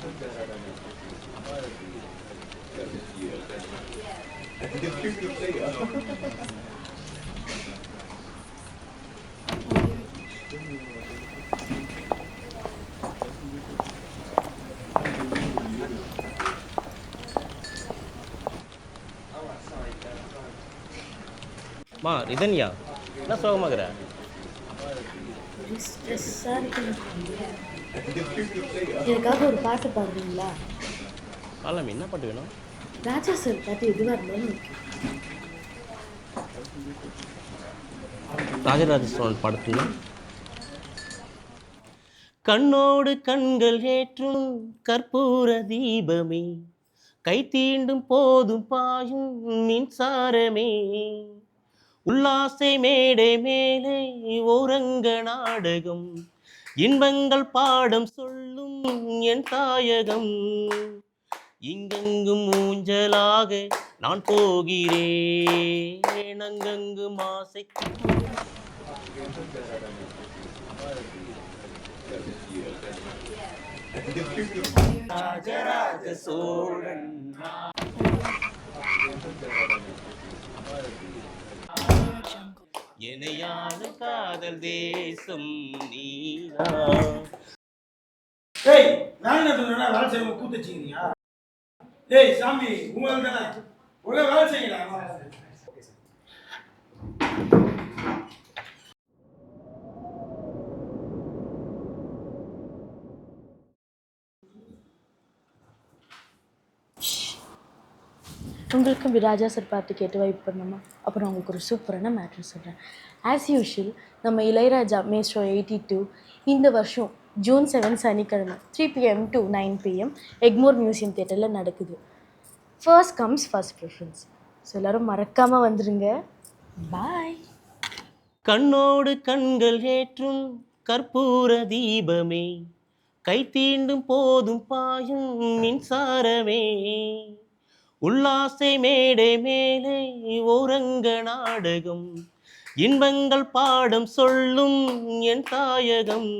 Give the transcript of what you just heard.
மா ரிதன்யா என்ன சோகமாகற? ஸ்ட்ரெஸ்ஸாக இருக்குங்க. எனக்காக ஒரு பாட்டு பாடுறீங்களா? பாலாமி என்ன பாட்டு வேணும்? ராஜா சார் பாட்டு எதுவாக இருந்தாலும் ஓகே. ராஜராஜ சோழன் படத்துல கண்ணோடு கண்கள் ஏற்றும் கற்பூர தீபமே, கை தீண்டும் போதும் பாயும் மின்சாரமே, உல்லாசை மேடை மேலே ஓரங்க நாடகம், இன்பங்கள் பாடம் சொல்லும் என் தாயகம், இங்கெங்கும் ஊஞ்சலாக நான் போகிறேன், அங்கங்கும் ஆசை. ராஜராஜ சோழன் எனையான காதல் தேசம் நீரா. ஏய் நான் என்ன சொல்றேன்னா வேலை செய்ய கூத்து வச்சுக்கிறீங்க. ஏய் சாமி உங்களுக்கு தானே ஒழுங்கா வேலை செய்யலாம். உங்களுக்கும் ராஜா சார் பாட்டு கேட்டு வைப் பண்ணணுமா? அப்புறம் உங்களுக்கு ஒரு சூப்பரான மேட்ரு சொல்கிறேன். ஆஸ் யூஷுவல் நம்ம இளையராஜா மேஸ்ட்ரோ 82 இந்த வருஷம் ஜூன் 7 சனிக்கிழமை 3 PM to 9 PM Egmore museum தியேட்டரில் நடக்குது. First comes first preference. So எல்லோரும் மறக்காமல் வந்துடுங்க. பாய். கண்ணோடு கண்கள் ஏற்றும் கற்பூர தீபமே, கை தீண்டும் போதும் பாயும் மின்சாரமே, உல்லாசை மேடை மேலே ஓரங்க நாடகம், இன்பங்கள் பாடம் சொல்லும் என் தாயகம்.